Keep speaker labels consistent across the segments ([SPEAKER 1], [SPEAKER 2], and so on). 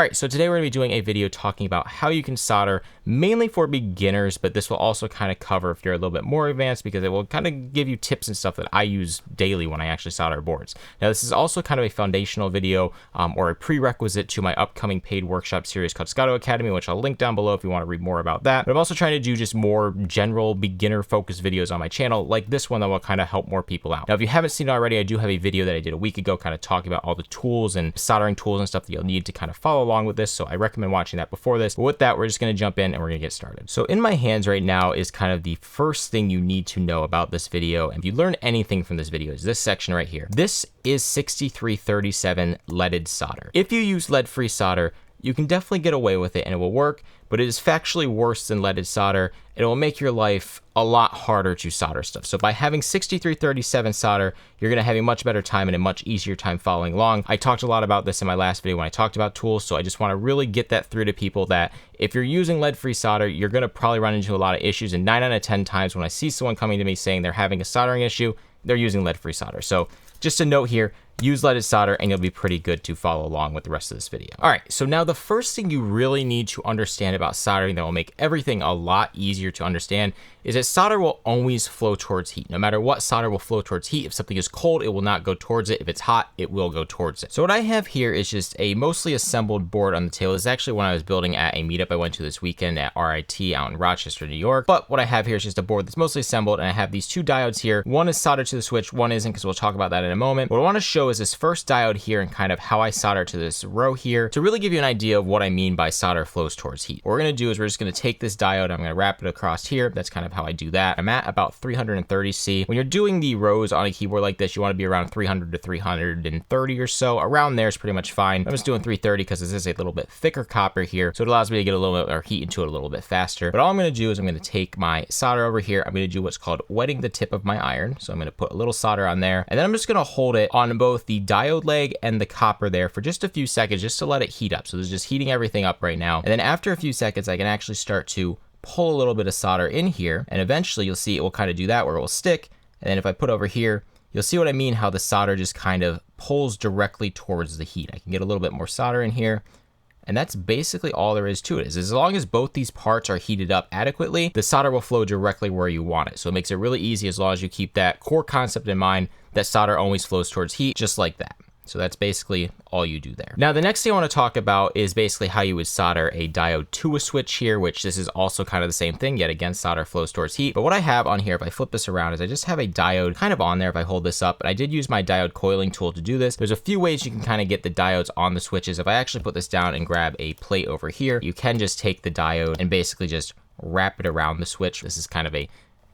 [SPEAKER 1] Alright, so today we're going to be doing a video talking about how you can solder, mainly for beginners, but this will also kind of cover if you're a little bit more advanced, because it will kind of give you tips and stuff that I use daily when I actually solder boards. Now, this is also kind of a foundational video or a prerequisite to my upcoming paid workshop series called Scotto Academy, which I'll link down below if you want to read more about that. But I'm also trying to do just more general beginner-focused videos on my channel, like this one that will kind of help more people out. Now, if you haven't seen it already, I do have a video that I did a week ago kind of talking about all the tools and soldering tools and stuff that you'll need to kind of follow along with this, so I recommend watching that before this. But with that, we're just going to jump in and we're going to get started. So in my hands right now is kind of the first thing you need to know about this video, and if you learn anything from this video, is this section right here. This is 6337 leaded solder. If you use lead-free solder, you can definitely get away with it and it will work, but it is factually worse than leaded solder. It will make your life a lot harder to solder stuff. So by having 6337 solder, you're gonna have a much better time and a much easier time following along. I talked a lot about this in my last video when I talked about tools, so I just wanna really get that through to people that if you're using lead-free solder, you're gonna probably run into a lot of issues, and 9 out of 10 times when I see someone coming to me saying they're having a soldering issue, they're using lead-free solder. So just a note here, use leaded solder and you'll be pretty good to follow along with the rest of this video. All right, so now the first thing you really need to understand about soldering that will make everything a lot easier to understand is that solder will always flow towards heat. No matter what, solder will flow towards heat. If something is cold, it will not go towards it. If it's hot, it will go towards it. So what I have here is just a mostly assembled board on the table. This is actually one I was building at a meetup I went to this weekend at RIT out in Rochester, New York. But what I have here is just a board that's mostly assembled, and I have these two diodes here. One is soldered to the switch, one isn't, because we'll talk about that in a moment. What I want to show is this first diode here and kind of how I solder to this row here to really give you an idea of what I mean by solder flows towards heat. What we're going to do is we're just going to take this diode, I'm going to wrap it across here. That's kind of how I do that. I'm at about 330 C. When you're doing the rows on a keyboard like this, you want to be around 300 to 330 or so. Around there is pretty much fine. I'm just doing 330 because this is a little bit thicker copper here, so it allows me to get a little bit more heat into it a little bit faster. But all I'm going to do is I'm going to take my solder over here. I'm going to do what's called wetting the tip of my iron. So I'm going to put a little solder on there, and then I'm just going to hold it on both the diode leg and the copper there for just a few seconds, just to let it heat up. So this is just heating everything up right now. And then after a few seconds, I can actually start to pull a little bit of solder in here, and eventually you'll see it will kind of do that where it will stick. And then if I put over here, you'll see what I mean, how the solder just kind of pulls directly towards the heat. I can get a little bit more solder in here, and that's basically all there is to it. Is as long as both these parts are heated up adequately, the solder will flow directly where you want it. So it makes it really easy as long as you keep that core concept in mind, that solder always flows towards heat, just like that. So that's basically all you do there. Now, the next thing I want to talk about is basically how you would solder a diode to a switch here, which this is also kind of the same thing. Yet again, solder flows towards heat. But what I have on here, if I flip this around, is I just have a diode kind of on there if I hold this up. And I did use my diode coiling tool to do this. There's a few ways you can kind of get the diodes on the switches. If I actually put this down and grab a plate over here, you can just take the diode and basically just wrap it around the switch. This is kind of a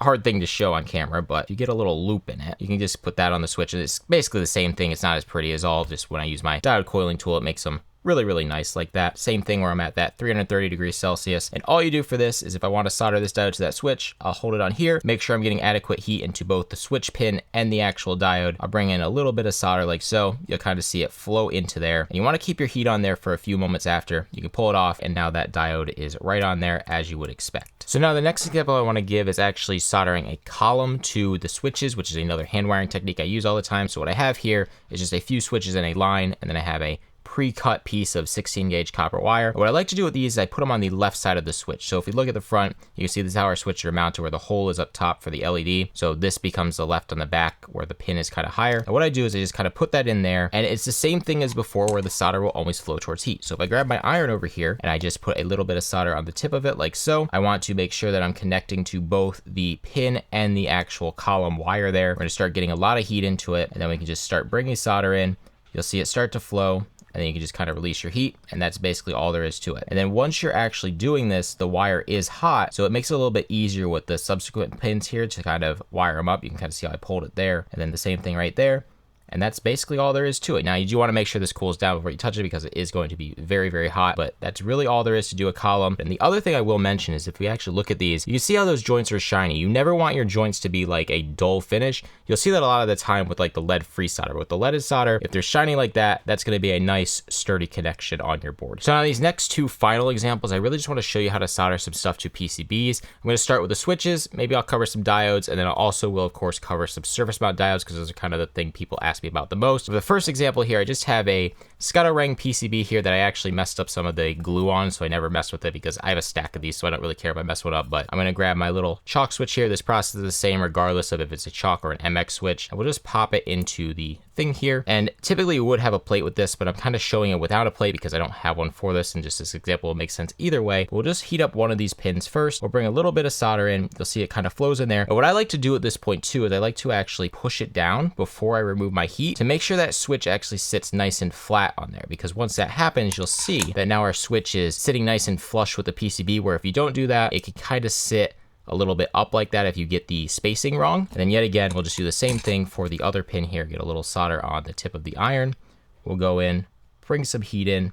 [SPEAKER 1] hard thing to show on camera, but if you get a little loop in it, you can just put that on the switch, and it's basically the same thing. It's not as pretty as all, just when I use my diode coiling tool, it makes them really, really nice like that. Same thing where I'm at that 330 degrees Celsius. And all you do for this is if I want to solder this diode to that switch, I'll hold it on here, make sure I'm getting adequate heat into both the switch pin and the actual diode. I'll bring in a little bit of solder like so. You'll kind of see it flow into there. And you want to keep your heat on there for a few moments after. You can pull it off, and now that diode is right on there as you would expect. So now the next example I want to give is actually soldering a column to the switches, which is another hand wiring technique I use all the time. So what I have here is just a few switches in a line, and then I have a pre-cut piece of 16 gauge copper wire. What I like to do with these is I put them on the left side of the switch. So if we look at the front, you can see this is how our switches are mounted, where the hole is up top for the LED. So this becomes the left on the back where the pin is kind of higher. And what I do is I just kind of put that in there, and it's the same thing as before where the solder will always flow towards heat. So if I grab my iron over here and I just put a little bit of solder on the tip of it like so, I want to make sure that I'm connecting to both the pin and the actual column wire there. We're going to start getting a lot of heat into it, and then we can just start bringing solder in. You'll see it start to flow, and then you can just kind of release your heat, and that's basically all there is to it. And then once you're actually doing this, the wire is hot, so it makes it a little bit easier with the subsequent pins here to kind of wire them up. You can kind of see how I pulled it there, and then the same thing right there. And that's basically all there is to it. Now, you do want to make sure this cools down before you touch it, because it is going to be very, very hot, but that's really all there is to do a column. And the other thing I will mention is if we actually look at these, you can see how those joints are shiny. You never want your joints to be like a dull finish. You'll see that a lot of the time with like the lead-free solder. With the leaded solder, if they're shiny like that, that's going to be a nice sturdy connection on your board. So now these next two final examples, I really just want to show you how to solder some stuff to PCBs. I'm going to start with the switches. Maybe I'll cover some diodes, and then I also will, of course, cover some surface mount diodes, because those are kind of the thing people ask ask me about the most. For the first example here, I just have a Scotto PCB here that I actually messed up some of the glue on, so I never messed with it because I have a stack of these, so I don't really care if I mess one up. But I'm gonna grab my little chalk switch here. This process is the same regardless of if it's a chalk or an MX switch. And we'll just pop it into the thing here. And typically you would have a plate with this, but I'm kind of showing it without a plate because I don't have one for this, and just this example will make sense either way. We'll just heat up one of these pins first. We'll bring a little bit of solder in. You'll see it kind of flows in there. But what I like to do at this point too is I like to actually push it down before I remove my heat to make sure that switch actually sits nice and flat on there, because once that happens, you'll see that now our switch is sitting nice and flush with the PCB, where if you don't do that, it can kind of sit a little bit up like that if you get the spacing wrong. And then yet again, we'll just do the same thing for the other pin here. Get a little solder on the tip of the iron. We'll go in, bring some heat in,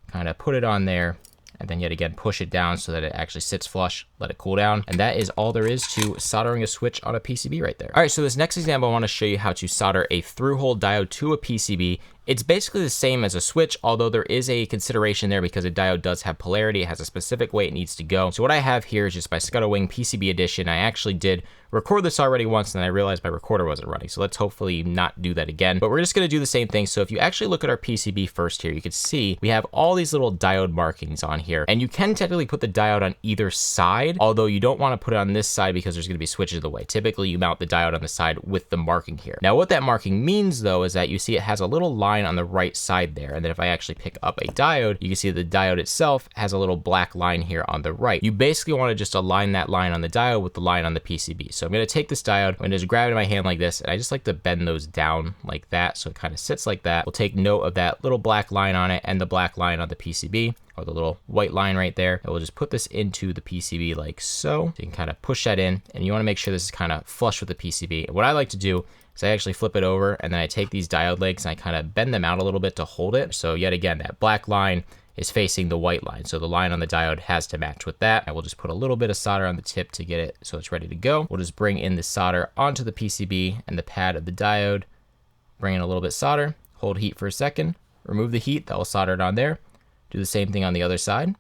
[SPEAKER 1] kind of put it on there, and then yet again push it down so that it actually sits flush, let it cool down. And that is all there is to soldering a switch on a PCB right there. All right, so this next example, I want to show you how to solder a through-hole diode to a PCB. It's basically the same as a switch, although there is a consideration there because a diode does have polarity. It has a specific way it needs to go. So what I have here is just my Scotto PCB edition. I actually did record this already once, and I realized my recorder wasn't running. So let's hopefully not do that again. But we're just gonna do the same thing. So if you actually look at our PCB first here, you can see we have all these little diode markings on here. And you can technically put the diode on either side, although you don't wanna put it on this side because there's gonna be switches in the way. Typically you mount the diode on the side with the marking here. Now what that marking means though is that you see it has a little line on the right side there. And then if I actually pick up a diode, you can see the diode itself has a little black line here on the right. You basically want to just align that line on the diode with the line on the PCB. So I'm going to take this diode, I'm going to just grab it in my hand like this, and I just like to bend those down like that so it kind of sits like that. We'll take note of that little black line on it and the black line on the PCB, or the little white line right there. And we'll just put this into the PCB like so. So you can kind of push that in, and you want to make sure this is kind of flush with the PCB. And what I like to do is I actually flip it over, and then I take these diode legs and I kind of bend them out a little bit to hold it. So yet again, that black line is facing the white line. So the line on the diode has to match with that. And we'll just put a little bit of solder on the tip to get it so it's ready to go. We'll just bring in the solder onto the PCB and the pad of the diode, bring in a little bit of solder, hold heat for a second, remove the heat, that will solder it on there. Do the same thing on the other side.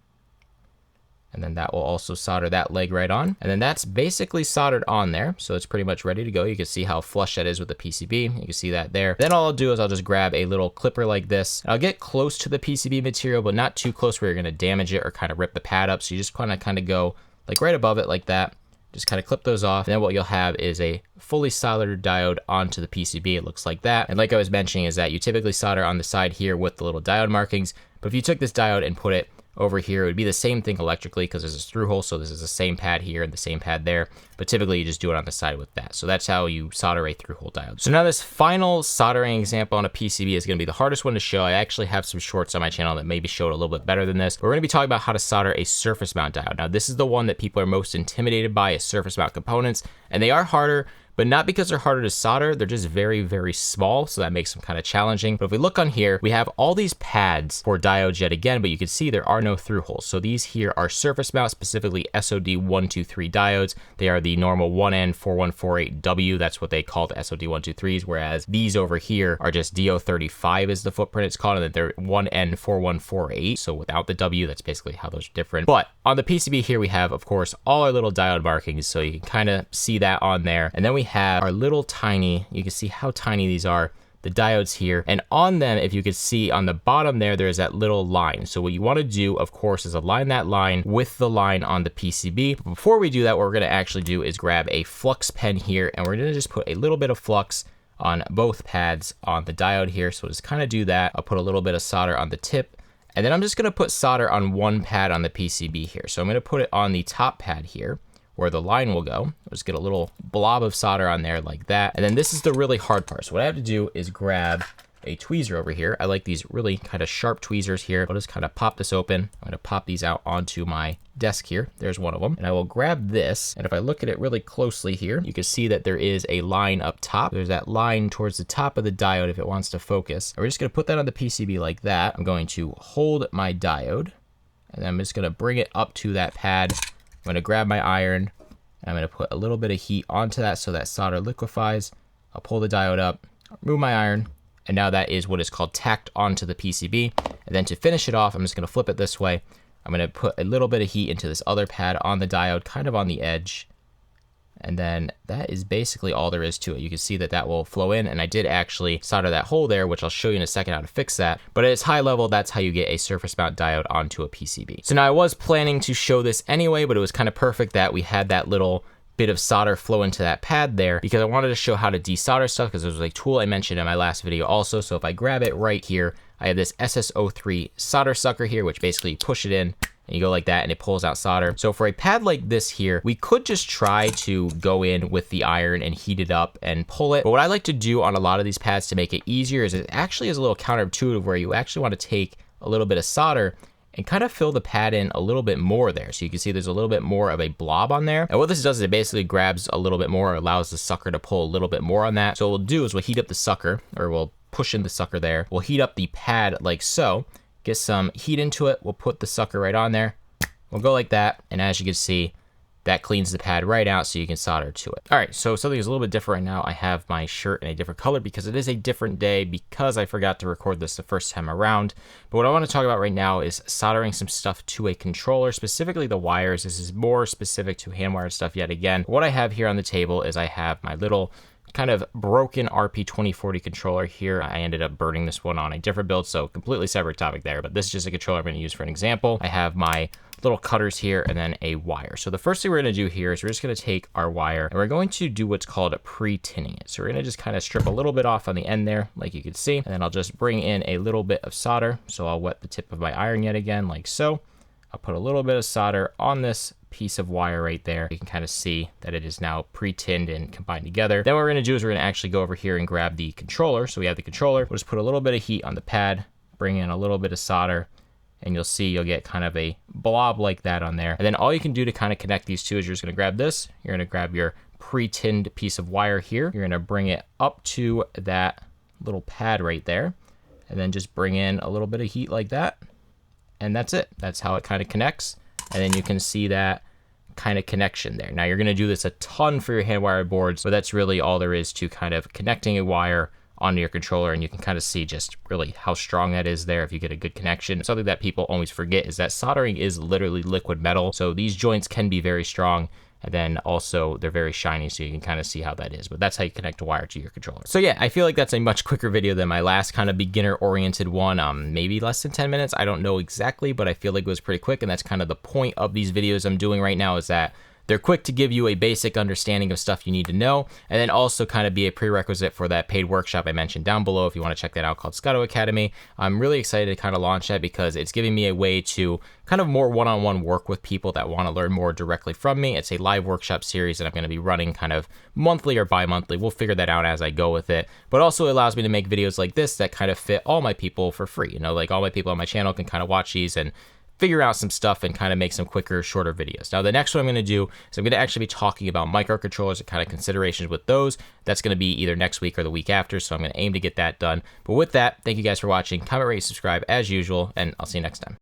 [SPEAKER 1] And then that will also solder that leg right on. And then that's basically soldered on there. So it's pretty much ready to go. You can see how flush that is with the PCB. You can see that there. Then all I'll do is I'll just grab a little clipper like this. I'll get close to the PCB material, but not too close where you're gonna damage it or kind of rip the pad up. So you just kind of go like right above it like that. Just kind of clip those off. And then what you'll have is a fully soldered diode onto the PCB. It looks like that. And like I was mentioning is that you typically solder on the side here with the little diode markings. But if you took this diode and put it over here, it would be the same thing electrically because there's this through hole. So this is the same pad here and the same pad there. But typically you just do it on the side with that. So that's how you solder a through hole diode. So now this final soldering example on a PCB is going to be the hardest one to show. I actually have some shorts on my channel that maybe show it a little bit better than this. We're going to be talking about how to solder a surface mount diode. Now this is the one that people are most intimidated by, is surface mount components. And they are harder, but not because they're harder to solder, they're just very, very small, so that makes them kind of challenging. But if we look on here, we have all these pads for diodes yet again, but you can see there are no through holes. So these here are surface mount, specifically SOD123 diodes. They are the normal 1N4148W, that's what they call the SOD123s, whereas these over here are just DO35 is the footprint it's called, and that they're 1N4148, so without the W, that's basically how those are different. But on the PCB here, we have, of course, all our little diode markings, so you can kind of see that on there. And then we have our little tiny, you can see how tiny these are, the diodes here, and on them, if you could see on the bottom there is that little line. So what you want to do, of course, is align that line with the line on the PCB. But before we do that, what we're going to actually do is grab a flux pen here, and we're going to just put a little bit of flux on both pads on the diode here. So just kind of do that. I'll put a little bit of solder on the tip, and then I'm just going to put solder on one pad on the PCB here. So I'm going to put it on the top pad here, where the line will go. I'll just get a little blob of solder on there like that. And then this is the really hard part. So what I have to do is grab a tweezer over here. I like these really kind of sharp tweezers here. I'll just kind of pop this open. I'm gonna pop these out onto my desk here. There's one of them. And I will grab this. And if I look at it really closely here, you can see that there is a line up top. There's that line towards the top of the diode if it wants to focus. And we're just gonna put that on the PCB like that. I'm going to hold my diode, and then I'm just gonna bring it up to that pad. I'm gonna grab my iron, and I'm gonna put a little bit of heat onto that so that solder liquefies. I'll pull the diode up, remove my iron, and now that is what is called tacked onto the PCB. And then to finish it off, I'm just gonna flip it this way. I'm gonna put a little bit of heat into this other pad on the diode, kind of on the edge. And then that is basically all there is to it. You can see that that will flow in, and I did actually solder that hole there, which I'll show you in a second how to fix that. But at its high level, that's how you get a surface mount diode onto a PCB. So now I was planning to show this anyway, but it was kind of perfect that we had that little bit of solder flow into that pad there, because I wanted to show how to desolder stuff, because there was a tool I mentioned in my last video also. So if I grab it right here, I have this SS03 solder sucker here, which basically you push it in, and you go like that and it pulls out solder. So for a pad like this here, we could just try to go in with the iron and heat it up and pull it. But what I like to do on a lot of these pads to make it easier is it actually is a little counterintuitive, where you actually want to take a little bit of solder and kind of fill the pad in a little bit more there. So you can see there's a little bit more of a blob on there. And what this does is it basically grabs a little bit more, or allows the sucker to pull a little bit more on that. So what we'll do is we'll heat up the sucker, or we'll push in the sucker there. We'll heat up the pad like so, get some heat into it. We'll put the sucker right on there. We'll go like that, and as you can see, that cleans the pad right out so you can solder to it. All right, so something is a little bit different right now. I have my shirt in a different color because it is a different day, because I forgot to record this the first time around. But what I want to talk about right now is soldering some stuff to a controller, specifically the wires. This is more specific to hand-wired stuff yet again. What I have here on the table is I have my little kind of broken RP2040 controller here. I ended up burning this one on a different build, so completely separate topic there, but this is just a controller I'm going to use for an example. I have my little cutters here and then a wire. So the first thing we're going to do here is we're just going to take our wire and we're going to do what's called pre-tinning it. So we're going to just kind of strip a little bit off on the end there, like you can see, and then I'll just bring in a little bit of solder. So I'll wet the tip of my iron yet again, like so. I'll put a little bit of solder on this piece of wire right there. You can kind of see that it is now pre-tinned and combined together. Then what we're going to do is we're going to actually go over here and grab the controller. So we have the controller. We'll just put a little bit of heat on the pad, bring in a little bit of solder, and you'll see you'll get kind of a blob like that on there. And then all you can do to kind of connect these two is you're just going to grab this. You're going to grab your pre-tinned piece of wire here. You're going to bring it up to that little pad right there, and then just bring in a little bit of heat like that. And that's it. That's how it kind of connects. And then you can see that kind of connection there. Now you're going to do this a ton for your hand-wired boards, but that's really all there is to kind of connecting a wire onto your controller, and you can kind of see just really how strong that is there if you get a good connection. Something that people always forget is that soldering is literally liquid metal, so these joints can be very strong, and then also they're very shiny, so you can kind of see how that is. But that's how you connect a wire to your controller. So yeah, I feel like that's a much quicker video than my last kind of beginner-oriented one. Maybe less than 10 minutes. I don't know exactly, but I feel like it was pretty quick, and that's kind of the point of these videos I'm doing right now, is that they're quick to give you a basic understanding of stuff you need to know, and then also kind of be a prerequisite for that paid workshop I mentioned down below if you want to check that out, called Scotto Academy. I'm really excited to kind of launch that because it's giving me a way to kind of more one-on-one work with people that want to learn more directly from me. It's a live workshop series that I'm going to be running kind of monthly or bi-monthly. We'll figure that out as I go with it, but also allows me to make videos like this that kind of fit all my people for free. You know, like all my people on my channel can kind of watch these and figure out some stuff and kind of make some quicker, shorter videos. Now, the next one I'm going to do is I'm going to actually be talking about microcontrollers and kind of considerations with those. That's going to be either next week or the week after, so I'm going to aim to get that done. But with that, thank you guys for watching. Comment, rate, subscribe as usual, and I'll see you next time.